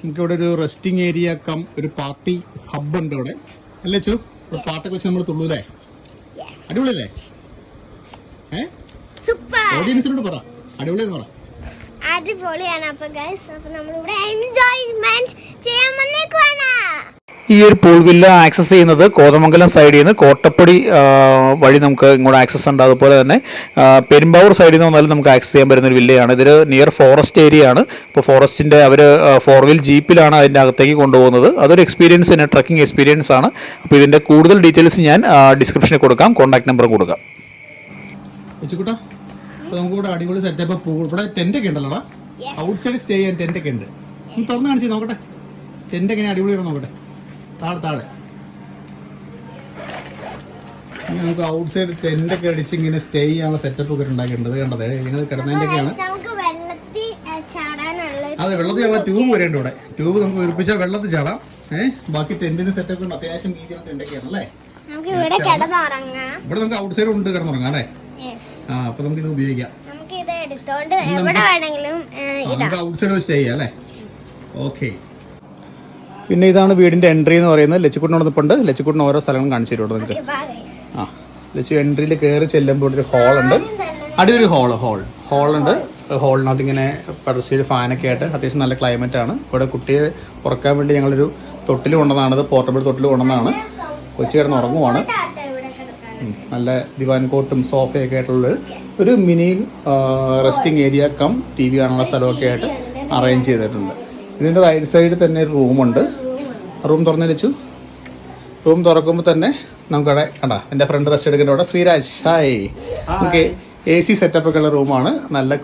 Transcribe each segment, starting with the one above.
നമുക്കിവിടെ ഒരു resting area cum ഒരു പാർട്ടി ഹബ് ഉണ്ട് ഇവിടെ അല്ലേ ചു? പാട്ടൊക്കെ വെച്ച് നമ്മൾ തുള്ളൂലേ? അടിപൊളിയല്ലേ? ഓഡിയൻസിനോട് പറ അടിപൊളിയെന്ന് പറ. അടിപൊളിയാണ്. അപ്പൊ ഗൈസ് അപ്പൊ നമ്മളിവിടെ എൻജോയ്മെന്റ് ചെയ്യാൻ വന്നേക്കുവാണ്. ഈ ഒരു പൂൾ വില്ല ആക്സസ് ചെയ്യുന്നത് കോതമംഗലം സൈഡിൽ നിന്ന് കോട്ടപ്പടി വഴി നമുക്ക് ഇങ്ങോട്ട് ആക്സസ് ഉണ്ട്. അതുപോലെ തന്നെ പെരുമ്പാവൂർ സൈഡിൽ നിന്ന് വന്നാലും നമുക്ക് ആക്സസ് ചെയ്യാൻ പറ്റുന്ന ഒരു വില്ലയാണ്. ഇതിൽ നിയർ ഫോറസ്റ്റ് ഏരിയ ആണ്. ഇപ്പോൾ ഫോറസ്റ്റിൻ്റെ അവർ 4-wheel ജീപ്പിലാണ് അതിൻ്റെ അകത്തേക്ക് കൊണ്ടുപോകുന്നത്. അതൊരു എക്സ്പീരിയൻസ് തന്നെ, ട്രക്കിംഗ് എക്സ്പീരിയൻസ് ആണ്. അപ്പോൾ ഇതിൻ്റെ കൂടുതൽ ഡീറ്റെയിൽസ് ഞാൻ ഡിസ്ക്രിപ്ഷനിൽ കൊടുക്കാം, കോൺടാക്ട് നമ്പറും കൊടുക്കാം. നമുക്കിവിടെ അടിപൊളി സെറ്റപ്പ് പൂൾ. ഇവിടെ ടെന്റ് ഒക്കെ ഉണ്ടല്ലോടാ, ഔട്ട് സൈഡ് സ്റ്റേ ചെയ്യാൻ ടെന്റ് ഒക്കെ ഉണ്ട്. തുറന്ന് കാണിച്ച് നോക്കട്ടെ ടെന്റ് എങ്ങനെ അടിപൊളിയാണോ നോക്കട്ടെ. താഴെ നമുക്ക് ഔട്ട് സൈഡ് ടെന്റ് ഒക്കെ അടിച്ച് ഇങ്ങനെ സ്റ്റേ ചെയ്യാനുള്ള സെറ്റപ്പ് ഒക്കെ ഉണ്ടാക്കിയിട്ടുണ്ട്. കണ്ടത് നിങ്ങൾ കിടന്നതിന്റെയൊക്കെയാണ്. അതെ, വെള്ളത്തിൽ ചാടാൻ ട്യൂബ് വരെയുണ്ട് ഇവിടെ. ട്യൂബ് നമുക്ക് ഉറപ്പിച്ചാൽ വെള്ളത്തിൽ ചാടാം. ബാക്കി ടെന്റിന് സെറ്റപ്പ് ഉണ്ട്. അത്യാവശ്യം രീതിയിലുള്ള ടെന്റൊക്കെയാണ് അല്ലേ. ഇവിടെ നമുക്ക് ഔട്ട് സൈഡ് ഉണ്ട് കിടന്നുറങ്ങാം അല്ലേ. അപ്പൊ നമുക്ക് ഇത് ഉപയോഗിക്കാം. നമുക്ക് ഔട്ട് സൈഡ് സ്റ്റേ ചെയ്യാം അല്ലേ. ഓക്കെ. പിന്നെ ഇതാണ് വീടിന്റെ എൻട്രി എന്ന് പറയുന്നത്. ലച്ചുക്കുട്ടിനോടൊപ്പമുണ്ട്. ലച്ചുക്കുട്ടിന് ഓരോ സ്ഥലങ്ങളും കാണിച്ചു തരുമോ നിങ്ങൾക്ക്? ലച്ചു എൻട്രിയിൽ കയറി ചെല്ലുമ്പോൾ ഒരു ഹോളുണ്ട്, അടിപൊളി ഹോളുണ്ട്. ഹോളിനകത്ത് ഇങ്ങനെ പെർസീൽ ഫാനൊക്കെ ആയിട്ട് അത്യാവശ്യം നല്ല ക്ലൈമറ്റ് ആണ്. ഇവിടെ കുട്ടിയെ ഉറക്കാൻ വേണ്ടി ഞങ്ങളൊരു തൊട്ടിൽ കൊണ്ടുവന്നതാണത്, പോർട്ടബിൾ തൊട്ടിൽ കൊണ്ടുവന്നതാണ്. കൊച്ചു കിടന്ന് ഉറങ്ങുവാണ്. നല്ല ദിവാൻ കോട്ടും സോഫയൊക്കെ ആയിട്ടുള്ള ഒരു mini resting area cum TV കാണാനുള്ള സ്ഥലമൊക്കെ ആയിട്ട് അറേഞ്ച് ചെയ്തിട്ടുണ്ട്. ഇതിൻ്റെ റൈറ്റ് സൈഡിൽ തന്നെ ഒരു റൂമുണ്ട്. റൂം തുറന്നു വെച്ചു. റൂം തുറക്കുമ്പോൾ തന്നെ നമുക്കവിടെ കണ്ടാ എൻ്റെ ഫ്രണ്ട് റെസ്റ്റ് എടുക്കേണ്ട അവിടെ ശ്രീരാജ്. ഹായ്. നമുക്ക് AC സെറ്റപ്പ് ഒക്കെ ഉള്ള റൂമാണ്. നല്ല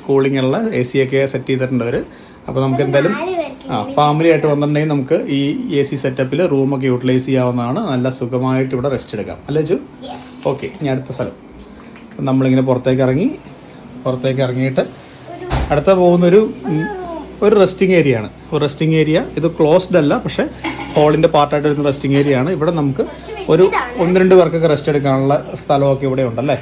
കൂളിംഗ് ഉള്ള AC ഒക്കെ സെറ്റ് ചെയ്തിട്ടുണ്ട് അവർ. അപ്പോൾ നമുക്ക് എന്തായാലും ഫാമിലി ആയിട്ട് വന്നിട്ടുണ്ടെങ്കിൽ നമുക്ക് ഈ AC സെറ്റപ്പിൽ റൂമൊക്കെ യൂട്ടിലൈസ് ചെയ്യാവുന്നതാണ്. നല്ല സുഖമായിട്ട് ഇവിടെ റെസ്റ്റ് എടുക്കാം അല്ലേ ചു? ഓക്കെ. ഇനി അടുത്ത സ്ഥലം നമ്മളിങ്ങനെ പുറത്തേക്ക് ഇറങ്ങിയിട്ട് അടുത്ത പോകുന്നൊരു റെസ്റ്റിംഗ് ഏരിയ ആണ്. ഒരു റെസ്റ്റിംഗ് ഏരിയ ഇത് ക്ലോസ്ഡ് അല്ല, പക്ഷേ ഹോളിൻ്റെ പാർട്ടായിട്ട് വരുന്ന റെസ്റ്റിംഗ് ഏരിയ ആണ്. ഇവിടെ നമുക്ക് ഒരു 1-2 പേർക്കൊക്കെ റെസ്റ്റ് എടുക്കാനുള്ള സ്ഥലമൊക്കെ ഇവിടെ ഉണ്ടല്ലേ.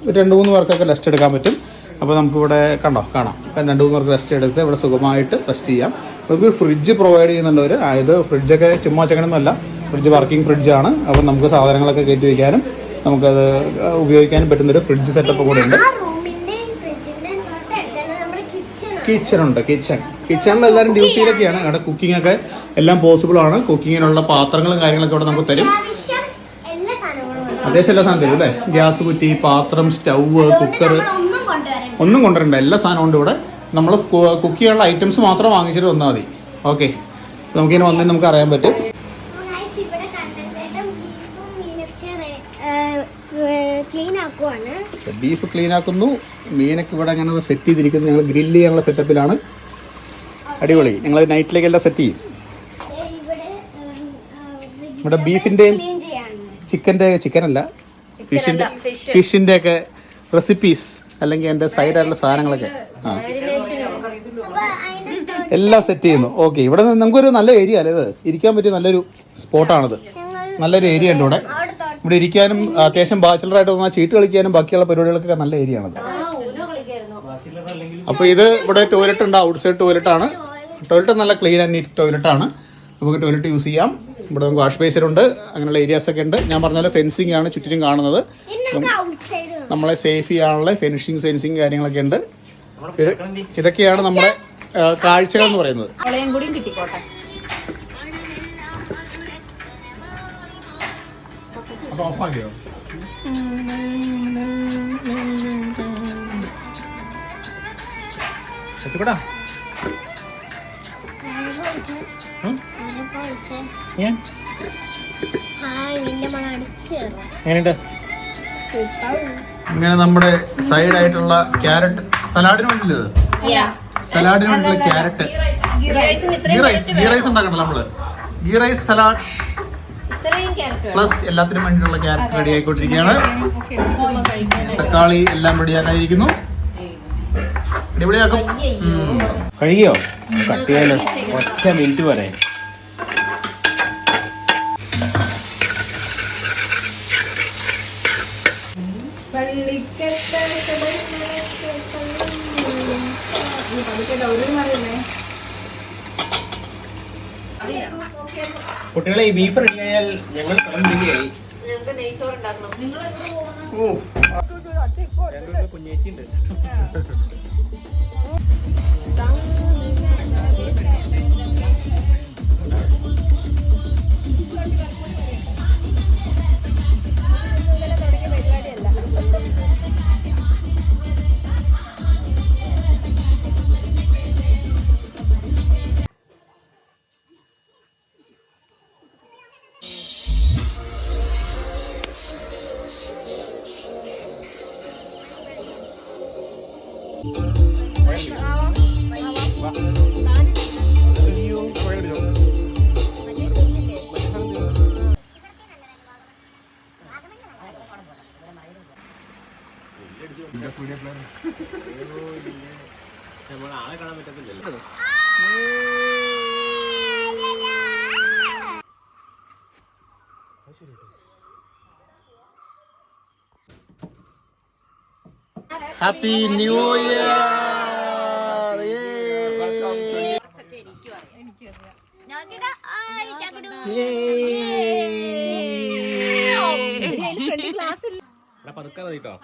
2-3 പേർക്കൊക്കെ റെസ്റ്റ് എടുക്കാൻ പറ്റും. അപ്പോൾ നമുക്കിവിടെ കാണാം 2-3 പേർക്ക് റെസ്റ്റ് എടുത്ത് ഇവിടെ സുഖമായിട്ട് റെസ്റ്റ് ചെയ്യാം. നമുക്ക് ഫ്രിഡ്ജ് പ്രൊവൈഡ് ചെയ്യുന്നുണ്ട് അവർ. അതായത് ഫ്രിഡ്ജൊക്കെ ചുമ്മാ വെച്ചങ്ങനൊന്നുമല്ല, ഫ്രിഡ്ജ് വർക്കിംഗ് ഫ്രിഡ്ജാണ്. അപ്പോൾ നമുക്ക് സാധനങ്ങളൊക്കെ കയറ്റി വയ്ക്കാനും നമുക്കത് ഉപയോഗിക്കാനും പറ്റുന്നൊരു ഫ്രിഡ്ജ് സെറ്റപ്പ് കൂടെ ഉണ്ട്. കിച്ചണിൽ എല്ലാവരും ഡ്യൂട്ടിയിലൊക്കെയാണ്. അവിടെ കുക്കിംഗ് ഒക്കെ എല്ലാം പോസിബിൾ ആണ്. കുക്കിങ്ങിനുള്ള പാത്രങ്ങളും കാര്യങ്ങളൊക്കെ ഇവിടെ നമുക്ക് തരും. അത്യാവശ്യം എല്ലാ സാധനം തരും അല്ലേ. ഗ്യാസ് കുറ്റി, പാത്രം, സ്റ്റൗവ്, കുക്കർ ഒന്നും കൊണ്ടുവരണ്ട. എല്ലാ സാധനവും ഉണ്ട് ഇവിടെ. നമ്മൾ കുക്ക് ചെയ്യാനുള്ള ഐറ്റംസ് മാത്രം വാങ്ങിച്ചിട്ട് വന്നാൽ മതി. ഓക്കെ. നമുക്കിങ്ങനെ വന്നിട്ട് നമുക്ക് അറിയാൻ പറ്റും. ബീഫ് ക്ലീൻ ആക്കുന്നു. മീനൊക്കെ ഇവിടെ അങ്ങനെ സെറ്റ് ചെയ്തിരിക്കുന്നത് ഞങ്ങൾ ഗ്രില്ല് ചെയ്യാനുള്ള സെറ്റപ്പിലാണ്. അടിപൊളി. ഞങ്ങൾ നൈറ്റിലേക്കെല്ലാം സെറ്റ് ചെയ്യും. ഇവിടെ ബീഫിൻ്റെയും ചിക്കനല്ല ഫിഷിൻ്റെ ഒക്കെ റെസിപ്പീസ് അല്ലെങ്കിൽ എൻ്റെ സൈഡായിട്ടുള്ള സാധനങ്ങളൊക്കെ എല്ലാം സെറ്റ് ചെയ്യുന്നു. ഓക്കെ. ഇവിടെ നമുക്കൊരു നല്ല ഏരിയ അല്ലേ ഇത്. ഇരിക്കാൻ പറ്റിയ നല്ലൊരു സ്പോട്ടാണിത്. നല്ലൊരു ഏരിയ ഉണ്ട് ഇവിടെ. ഇവിടെ ഇരിക്കാനും അത്യാവശ്യം ബാച്ചിലറായിട്ട് വന്നാൽ ചീട്ട് കളിക്കാനും ബാക്കിയുള്ള പരിപാടികൾക്കൊക്കെ നല്ല ഏരിയ ആണത്. അപ്പോൾ ഇത് ഇവിടെ ടോയ്ലറ്റ് ഉണ്ട്. ഔട്ട് സൈഡ് ടോയ്ലറ്റാണ്. ടോയ്ലറ്റ് നല്ല ക്ലീൻ ആൻഡ് നീറ്റ് ടോയ്ലറ്റാണ്. നമുക്ക് ടോയ്ലറ്റ് യൂസ് ചെയ്യാം. ഇവിടെ നമുക്ക് വാഷ് ബേസിനുണ്ട്. അങ്ങനെയുള്ള ഏരിയാസ് ഒക്കെ ഉണ്ട്. ഞാൻ പറഞ്ഞ പോലെ ഫെൻസിങ് ആണ് ചുറ്റിനും കാണുന്നത്. നമ്മളെ സേഫ് ചെയ്യാനുള്ള ഫെൻസിങ് കാര്യങ്ങളൊക്കെ ഉണ്ട്. ഇതൊക്കെയാണ് നമ്മുടെ കാഴ്ചകൾ എന്ന് പറയുന്നത്. ഇങ്ങനെ നമ്മുടെ സൈഡായിട്ടുള്ള ക്യാരറ്റ് സലാഡിനുണ്ടല്ലോ. സലാഡിനുള്ള ക്യാരറ്റ് ഗീ റൈസ് ഉണ്ടാക്കണല്ലോ നമ്മള്. ഗീ റൈസ് സലാഡ് പ്ലസ് എല്ലാത്തിനും വേണ്ടിയിട്ടുള്ള ക്യാരറ്റ് റെഡി ആയിക്കൊണ്ടിരിക്കുകയാണ്. തക്കാളി എല്ലാം റെഡിയാക്കാനിരിക്കുന്നു. അടിപൊളിയാക്കും. കഴിയോ? കട്ട് ചെയ്യാനോ? 1 മിനിറ്റ് വരെ. കുട്ടികളെ ഈ ബീഫ് റെഡി ആയാൽ ഞങ്ങൾ റെഡിയായി. കുഞ്ഞേച്ചി ഉണ്ട്. ആളെ കാണാൻ പറ്റത്തില്ലല്ലോ. Happy new year. പതുക്കെ മതി കേട്ടോ.